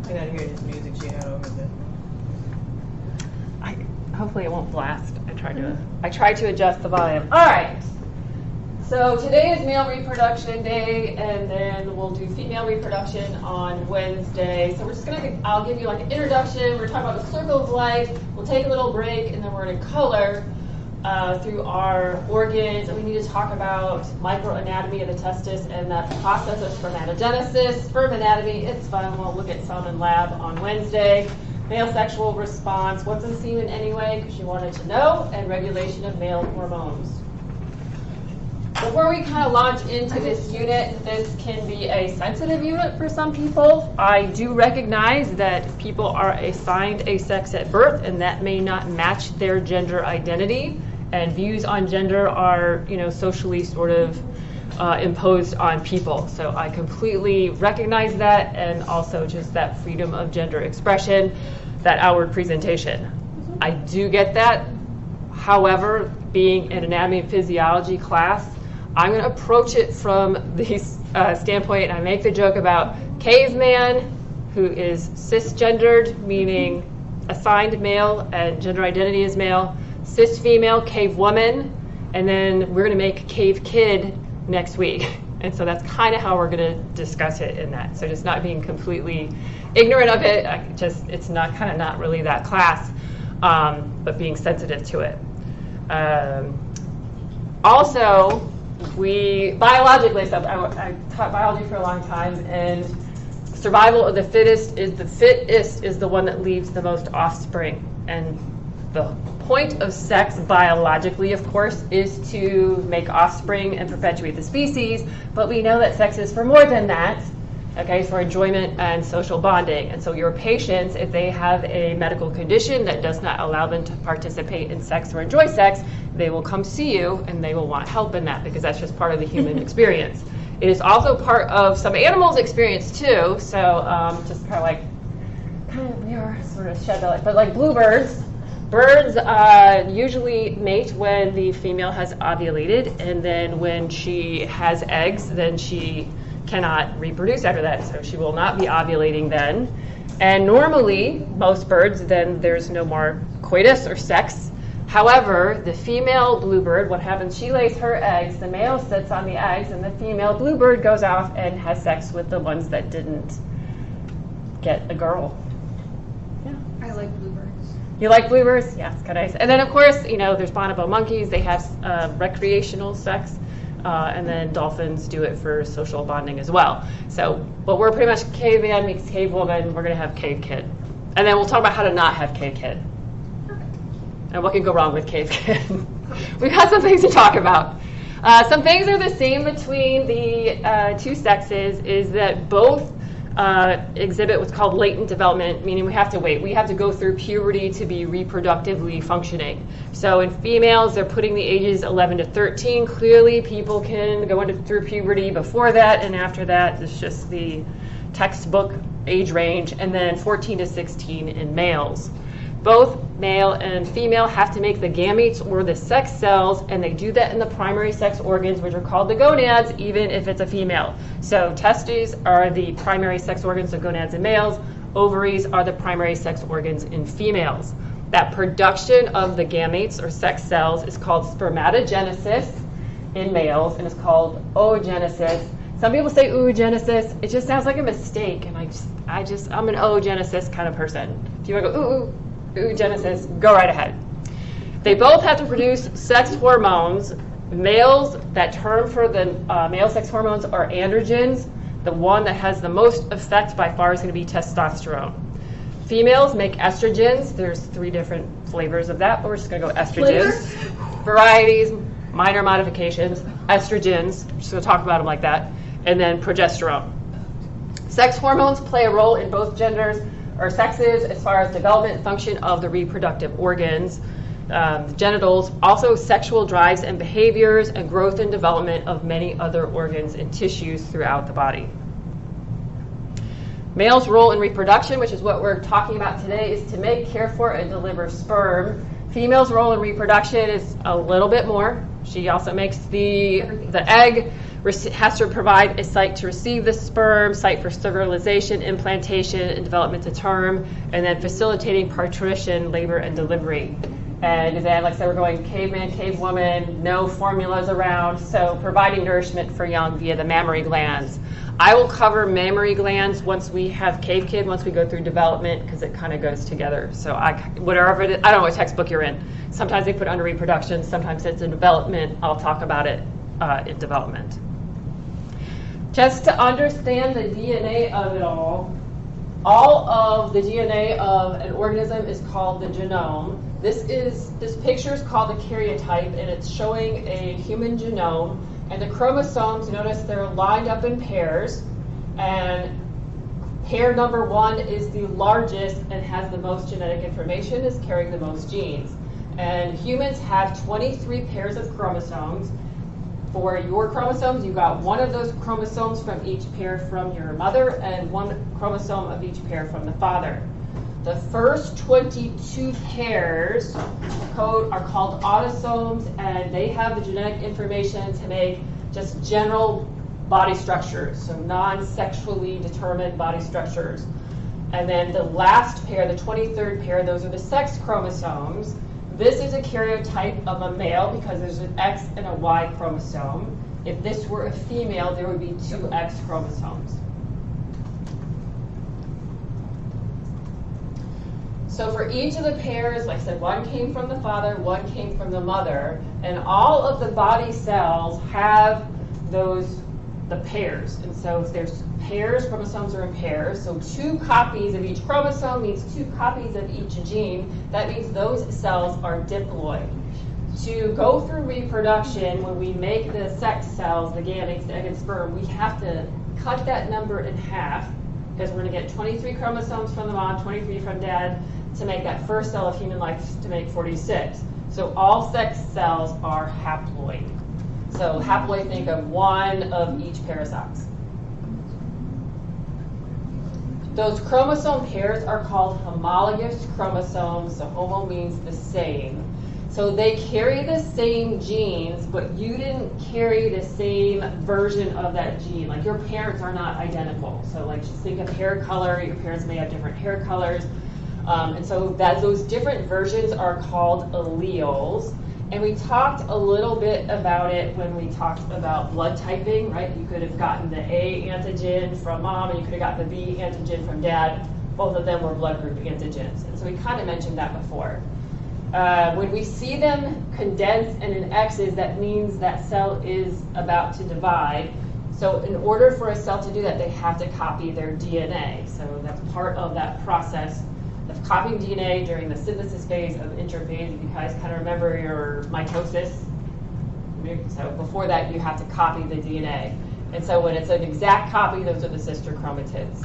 I gotta hear this music she had over there. Hopefully it won't blast. I tried to adjust the volume. All right. So today is male reproduction day, and then we'll do female reproduction on Wednesday. So I'll give you like an introduction. We're talking about the circle of life. We'll take a little break, and then we're going to color through our organs. And we need to talk about microanatomy of the testis and that process of spermatogenesis. Sperm anatomy, it's fun. We'll look at some in lab on Wednesday. Male sexual response, what's in semen anyway, because you wanted to know, and regulation of male hormones. Before we kind of launch into this unit, this can be a sensitive unit for some people. I do recognize that people are assigned a sex at birth, and that may not match their gender identity. And views on gender are, socially sort of imposed on people. So I completely recognize that, and also just that freedom of gender expression, that outward presentation. I do get that. However, being an anatomy and physiology class, I'm going to approach it from the standpoint, and I make the joke about caveman, who is cisgendered, meaning assigned male and gender identity is male, cis female, cave woman, and then we're going to make cave kid next week. And so that's kind of how we're going to discuss it in that. So just not being completely ignorant of it, it's not really that class, but being sensitive to it. Also, biologically, so I taught biology for a long time, and survival of the fittest is the one that leaves the most offspring. And the point of sex biologically, of course, is to make offspring and perpetuate the species, but we know that sex is for more than that, okay, for enjoyment and social bonding. And so your patients, if they have a medical condition that does not allow them to participate in sex or enjoy sex, they will come see you and they will want help in that, because that's just part of the human experience. It is also part of some animals' experience too, so just we are sort of shed light, but like bluebirds, birds usually mate when the female has ovulated, and then when she has eggs, then she cannot reproduce after that, so she will not be ovulating then. And normally, most birds, then there's no more coitus or sex. However, the female bluebird, what happens, she lays her eggs, the male sits on the eggs, and the female bluebird goes off and has sex with the ones that didn't get a girl. Yeah. I like bluebirds. You like bluebirds? Yeah, it's kind of nice. And then, of course, there's bonobo monkeys. They have recreational sex. And then dolphins do it for social bonding as well. So, but we're pretty much caveman meets cave woman. We're going to have cave kid. And then we'll talk about how to not have cave kid. And what can go wrong with cave kid. We've got some things to talk about. Some things are the same between the two sexes, is that both exhibit what's called latent development, meaning we have to wait. We have to go through puberty to be reproductively functioning. So in females, they're putting the ages 11 to 13. Clearly, people can go through puberty before that, and after that, it's just the textbook age range, and then 14 to 16 in males. Both male and female have to make the gametes or the sex cells, and they do that in the primary sex organs, which are called the gonads, even if it's a female. So testes are the primary sex organs of gonads in males. Ovaries are the primary sex organs in females. That production of the gametes or sex cells is called spermatogenesis in males, and it's called oogenesis. Some people say oogenesis. It just sounds like a mistake, and I'm an oogenesis kind of person. If you want to go oogenesis, go right ahead. They both have to produce sex hormones. Males, that term for the male sex hormones are androgens. The one that has the most effect by far is going to be testosterone. Females make estrogens. There's 3 different flavors of that, but we're just going to go estrogens. Varieties, minor modifications, estrogens. I'm just going to talk about them like that. And then progesterone. Sex hormones play a role in both genders or sexes as far as development and function of the reproductive organs, genitals, also sexual drives and behaviors, and growth and development of many other organs and tissues throughout the body. Male's role in reproduction, which is what we're talking about today, is to make, care for, and deliver sperm. Female's role in reproduction is a little bit more. She also makes the egg, has to provide a site to receive the sperm, site for sterilization, implantation, and development to term, and then facilitating parturition, labor, and delivery. And then, like I said, we're going caveman, cavewoman, no formulas around, so providing nourishment for young via the mammary glands. I will cover mammary glands once we have Cave Kid, once we go through development, because it kind of goes together. So whatever it is, I don't know what textbook you're in. Sometimes they put under reproduction, sometimes it's in development. I'll talk about it in development. Just to understand the DNA of it all of the DNA of an organism is called the genome. This picture is called the karyotype, and it's showing a human genome. And the chromosomes, notice they're lined up in pairs, and pair number 1 is the largest and has the most genetic information, is carrying the most genes. And humans have 23 pairs of chromosomes. For your chromosomes, you got one of those chromosomes from each pair from your mother and one chromosome of each pair from the father. The first 22 pairs are called autosomes, and they have the genetic information to make just general body structures, so non-sexually determined body structures. And then the last pair, the 23rd pair, those are the sex chromosomes. This is a karyotype of a male because there's an X and a Y chromosome. If this were a female, there would be 2 X chromosomes. So for each of the pairs, like I said, one came from the father, one came from the mother, and all of the body cells have the pairs. And so if there's pairs, chromosomes are in pairs, so 2 copies of each chromosome means 2 copies of each gene. That means those cells are diploid. To go through reproduction, when we make the sex cells, the gametes, the egg and sperm, we have to cut that number in half, because we're going to get 23 chromosomes from the mom, 23 from dad, to make that first cell of human life to make 46. So all sex cells are haploid. So haploid, think of one of each pair of socks. Those chromosome pairs are called homologous chromosomes. So homo means the same. So they carry the same genes, but you didn't carry the same version of that gene. Like your parents are not identical. So like just think of hair color. Your parents may have different hair colors. And so those different versions are called alleles. And we talked a little bit about it when we talked about blood typing, right? You could have gotten the A antigen from mom, and you could have gotten the B antigen from dad. Both of them were blood group antigens. And so we kind of mentioned that before. When we see them condensed and in X's, that means that cell is about to divide. So in order for a cell to do that, they have to copy their DNA. So that's part of that process of copying DNA during the synthesis phase of interphase. If you guys kind of remember your mitosis, so before that you have to copy the DNA. And so when it's an exact copy, those are the sister chromatids.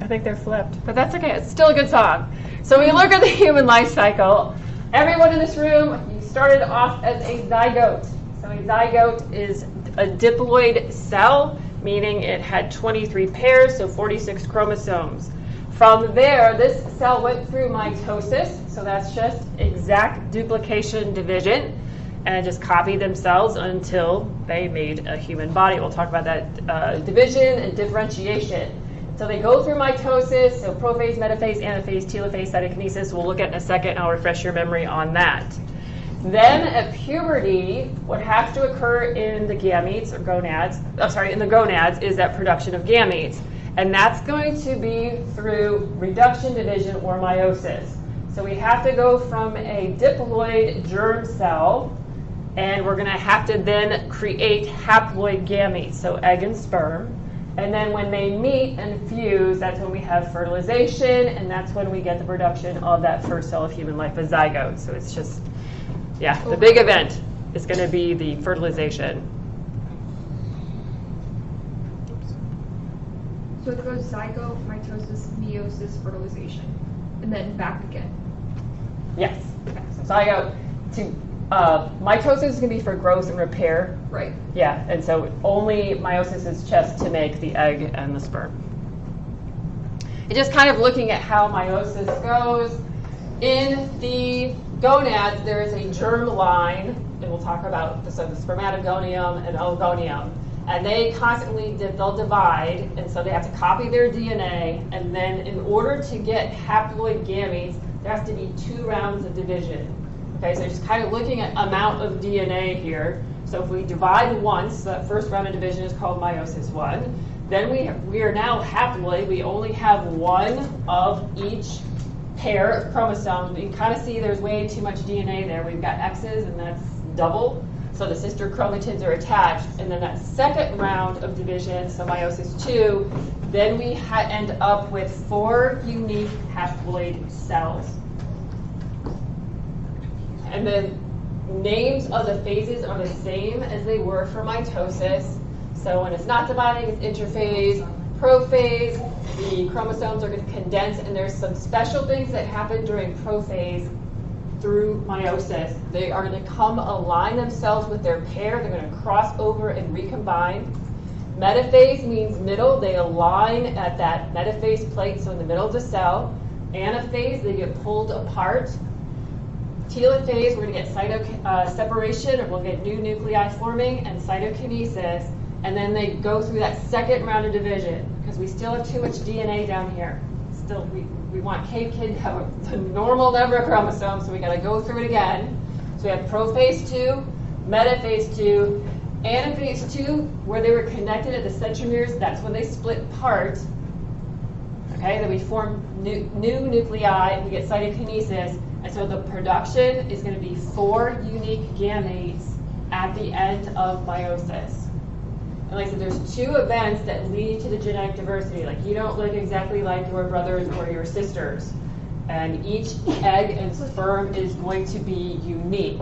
I think they're flipped, but that's okay. It's still a good song. So when you look at the human life cycle, everyone in this room, you started off as a zygote. So a zygote is a diploid cell, meaning it had 23 pairs, so 46 chromosomes. From there, this cell went through mitosis, so that's just exact duplication division, and just copied themselves until they made a human body. We'll talk about that division and differentiation. So they go through mitosis, so prophase, metaphase, anaphase, telophase, cytokinesis. We'll look at in a second. I'll refresh your memory on that. Then at puberty, what has to occur in the gametes or gonads, in the gonads is that production of gametes. And that's going to be through reduction, division, or meiosis. So we have to go from a diploid germ cell, and we're going to have to then create haploid gametes, so egg and sperm. And then when they meet and fuse, that's when we have fertilization, and that's when we get the production of that first cell of human life, a zygote. So it's just, the big event is going to be the fertilization. So it goes zygote, mitosis, meiosis, fertilization. and then back again. Yes. So I go to mitosis is going to be for growth and repair. Right. Yeah, and so only meiosis is just to make the egg and the sperm. And just kind of looking at how meiosis goes. In the gonads, there is a germ line, and we'll talk about the spermatogonium and oogonium. And they constantly, they'll divide, and so they have to copy their DNA, and then in order to get haploid gametes, there has to be 2 rounds of division. Okay, so just kind of looking at amount of DNA here. So if we divide once, that first round of division is called meiosis 1. Then we are now haploid. We only have 1 of each pair of chromosomes. You can kind of see there's way too much DNA there. We've got X's, and that's double. So the sister chromatids are attached. And then that second round of division, so meiosis 2, then we end up with 4 unique haploid cells. And the names of the phases are the same as they were for mitosis. So when it's not dividing, it's interphase, prophase. The chromosomes are going to condense, and there's some special things that happen during prophase through meiosis. They are going to come align themselves with their pair. They're going to cross over and recombine. Metaphase means middle. They align at that metaphase plate, so in the middle of the cell. Anaphase, they get pulled apart. Telophase, we're going to get separation, or we'll get new nuclei forming, and cytokinesis. And then they go through that second round of division, because we still have too much DNA down here. Still, we want cave kid to have a normal number of chromosomes, so we got to go through it again. So we have prophase 2, metaphase 2, anaphase 2, where they were connected at the centromeres. That's when they split apart. Okay, then we form new nuclei, and we get cytokinesis. And so the production is going to be 4 unique gametes at the end of meiosis. And like I said, there's 2 events that lead to the genetic diversity. Like, you don't look exactly like your brothers or your sisters. And each egg and sperm is going to be unique.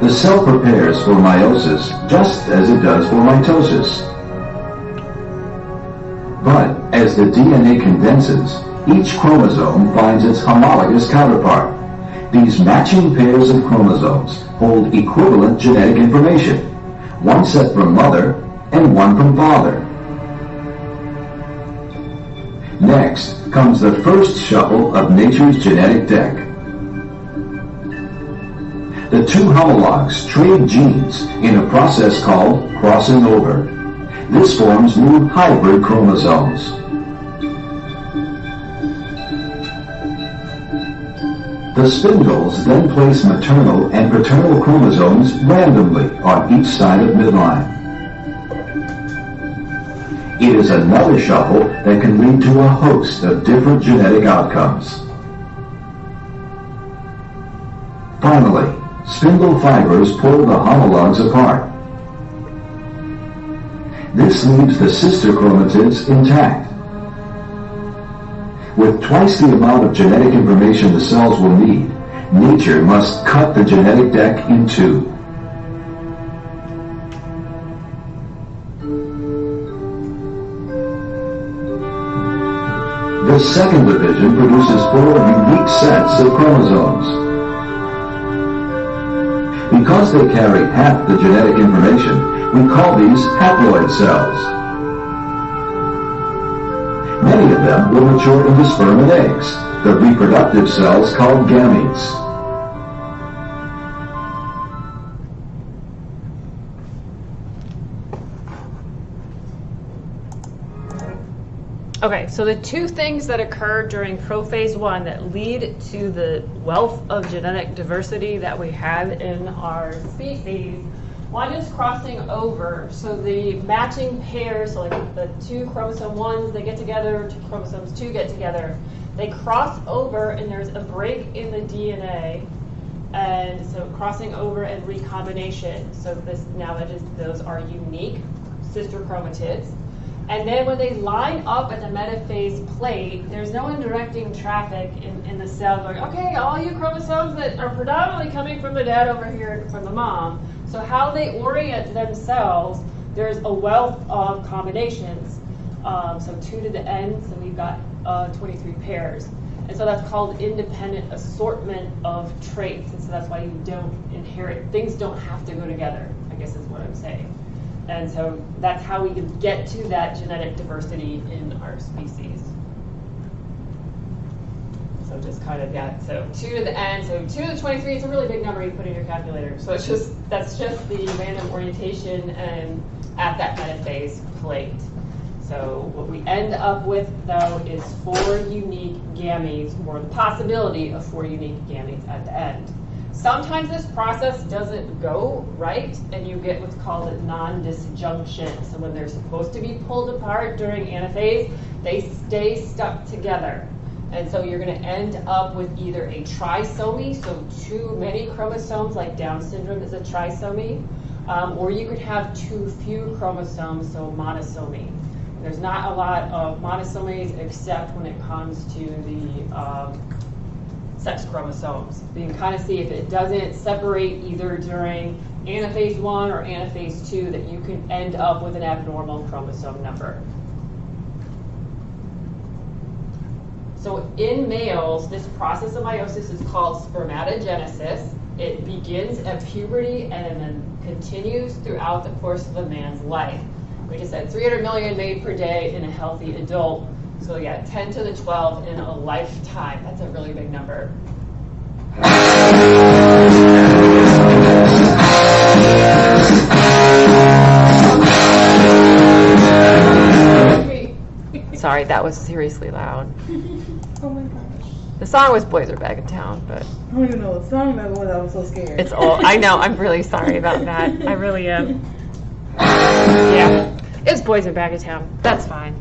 The cell prepares for meiosis just as it does for mitosis. But as the DNA condenses, each chromosome finds its homologous counterpart. These matching pairs of chromosomes hold equivalent genetic information, one set from mother and one from father. Next comes the first shuffle of nature's genetic deck. The 2 homologs trade genes in a process called crossing over. This forms new hybrid chromosomes. The spindles then place maternal and paternal chromosomes randomly on each side of midline. It is another shuffle that can lead to a host of different genetic outcomes. Finally, spindle fibers pull the homologs apart. This leaves the sister chromatids intact. With twice the amount of genetic information the cells will need, nature must cut the genetic deck in 2. The second division produces 4 unique sets of chromosomes. Because they carry half the genetic information, we call these haploid cells. Many of them will mature into sperm and eggs, the reproductive cells called gametes. Okay, so the 2 things that occur during prophase 1 that lead to the wealth of genetic diversity that we have in our species, one is crossing over. So the matching pairs, so like the 2 chromosome 1s, they get together, 2 chromosomes 2 get together. They cross over, and there's a break in the DNA. And so crossing over and recombination. So those are unique sister chromatids. And then when they line up at the metaphase plate, there's no one directing traffic in the cell going, okay, all you chromosomes that are predominantly coming from the dad over here from the mom. So how they orient themselves, there's a wealth of combinations. so 2 to the n, so we've got 23 pairs. And so that's called independent assortment of traits. And so that's why you don't inherit, things don't have to go together, I guess is what I'm saying. And so that's how we can get to that genetic diversity in our species. So just kind of, yeah, so 2 to the n, so 2 to the 23 is a really big number you put in your calculator. So it's just, that's just the random orientation and at that metaphase plate. So what we end up with, though, is 4 unique gametes, or the possibility of 4 unique gametes at the end. Sometimes this process doesn't go right, and you get what's called a non-disjunction. So when they're supposed to be pulled apart during anaphase, they stay stuck together. And so you're going to end up with either a trisomy, so too many chromosomes, like Down syndrome is a trisomy, or you could have too few chromosomes, so monosomy. There's not a lot of monosomies except when it comes to the sex chromosomes. You can kind of see if it doesn't separate either during anaphase 1 or anaphase 2 that you can end up with an abnormal chromosome number. So in males, this process of meiosis is called spermatogenesis. It begins at puberty and then continues throughout the course of a man's life. We just said 300 million made per day in a healthy adult. So yeah, 10 to the 12 in a lifetime. That's a really big number. Sorry, that was seriously loud. Oh my gosh. The song was Boys Are Back in Town, but I don't even know the song that was. I was so scared. it's old. I know, I'm really sorry about that. I really am. Yeah, it's Boys Are Back in Town. That's fine.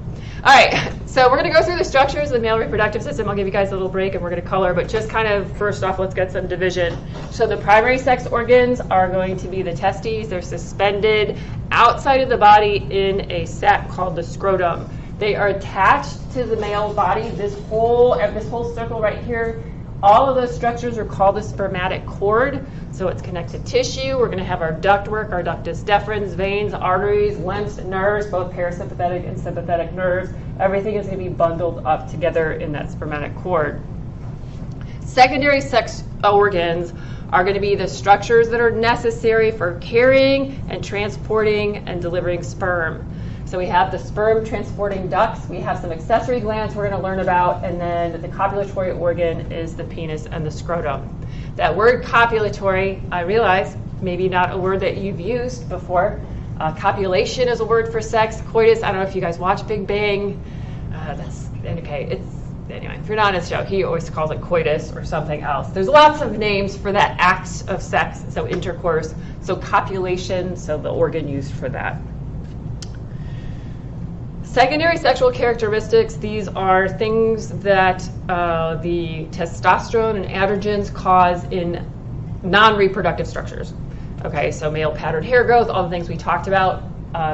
All right, so we're going to go through the structures of the male reproductive system. I'll give you guys a little break and we're going to color, but just kind of first off, let's get some division. So the primary sex organs are going to be the testes. They're suspended outside of the body in a sac called the scrotum. They are attached to the male body. This whole circle right here, all of those structures are called the spermatic cord. So it's connected tissue. We're going to have our ductwork, our ductus deferens, veins, arteries, lymphs, nerves, both parasympathetic and sympathetic nerves. Everything is going to be bundled up together in that spermatic cord. Secondary sex organs are going to be the structures that are necessary for carrying and transporting and delivering sperm. So we have the sperm transporting ducts, we have some accessory glands we're going to learn about, and then the copulatory organ is the penis and the scrotum. That word copulatory, I realize, maybe not a word that you've used before. Copulation is a word for sex. Coitus, I don't know if you guys watch Big Bang. Anyway, if you're not on his show, he always calls it coitus or something else. There's lots of names for that act of sex, so intercourse, so copulation, so the organ used for that. Secondary sexual characteristics, these are things that the testosterone and androgens cause in non-reproductive structures. Okay, so male pattern hair growth, all the things we talked about.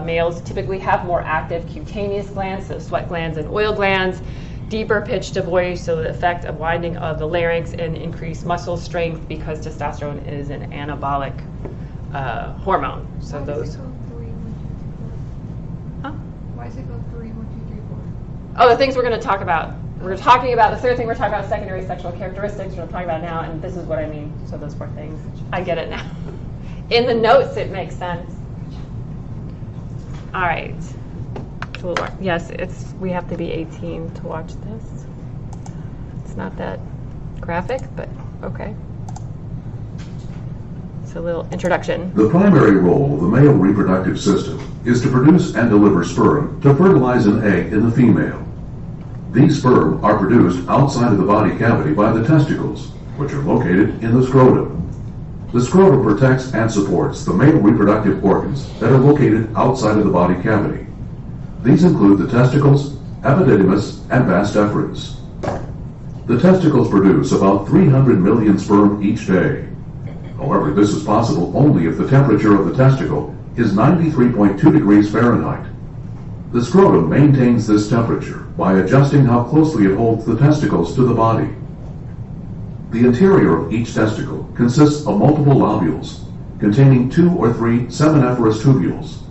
Males typically have more active cutaneous glands, so sweat glands and oil glands, deeper pitch to voice, so the effect of widening of the larynx and increased muscle strength because testosterone is an anabolic hormone. So those. Why does it go 3, 1, 2, 3, 4? Oh, the things we're going to talk about. We're talking about the third thing we're talking about, secondary sexual characteristics. We're talking about now, and this is what I mean. So those 4 things. I get it now. In the notes, it makes sense. All right. It's a little more. Yes, we have to be 18 to watch this. It's not that graphic, but okay. A little introduction. The primary role of the male reproductive system is to produce and deliver sperm to fertilize an egg in the female. These sperm are produced outside of the body cavity by the testicles, which are located in the scrotum. The scrotum protects and supports the male reproductive organs that are located outside of the body cavity. These include the testicles, epididymis, and vas deferens. The testicles produce about 300 million sperm each day. However, this is possible only if the temperature of the testicle is 93.2 degrees Fahrenheit. The scrotum maintains this temperature by adjusting how closely it holds the testicles to the body. The interior of each testicle consists of multiple lobules containing 2 or 3 seminiferous tubules.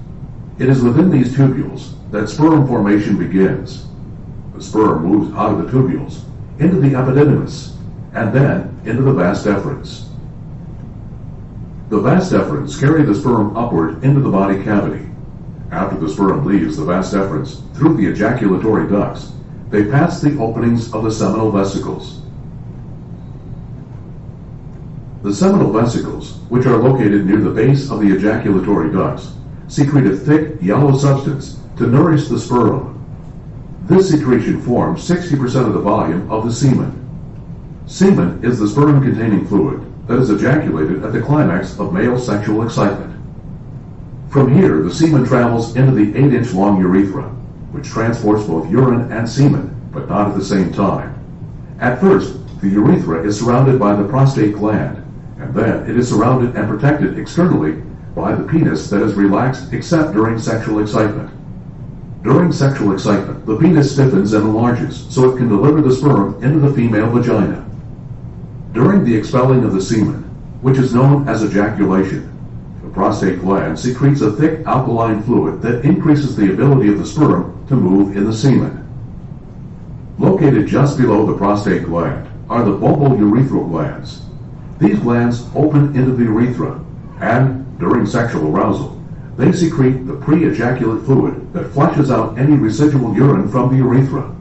It is within these tubules that sperm formation begins. The sperm moves out of the tubules, into the epididymis, and then into the vas deferens. The vas deferens carry the sperm upward into the body cavity. After the sperm leaves the vas deferens through the ejaculatory ducts, they pass the openings of the seminal vesicles. The seminal vesicles, which are located near the base of the ejaculatory ducts, secrete a thick yellow substance to nourish the sperm. This secretion forms 60% of the volume of the semen. Semen is the sperm-containing fluid that is ejaculated at the climax of male sexual excitement. From here, the semen travels into the 8-inch long urethra, which transports both urine and semen, but not at the same time. At first, the urethra is surrounded by the prostate gland, and then it is surrounded and protected externally by the penis that is relaxed except during sexual excitement. During sexual excitement, the penis stiffens and enlarges so it can deliver the sperm into the female vagina. During the expelling of the semen, which is known as ejaculation, the prostate gland secretes a thick alkaline fluid that increases the ability of the sperm to move in the semen. Located just below the prostate gland are the bulbourethral glands. These glands open into the urethra, and during sexual arousal, they secrete the pre-ejaculate fluid that flushes out any residual urine from the urethra.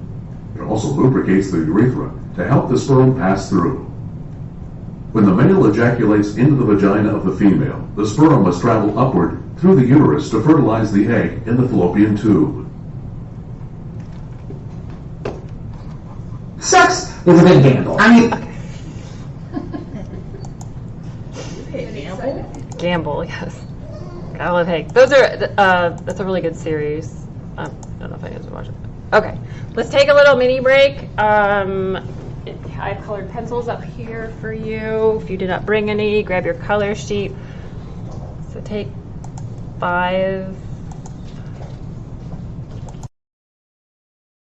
It also lubricates the urethra to help the sperm pass through. When the male ejaculates into the vagina of the female, the sperm must travel upward through the uterus to fertilize the egg in the fallopian tube. Sex is a big gamble. I mean, Gamble, yes. I love Hank. Those are, that's a really good series. I don't know if I guys watch it. Okay, let's take a little mini break. I have colored pencils up here for you. If you did not bring any, grab your color sheet. So take 5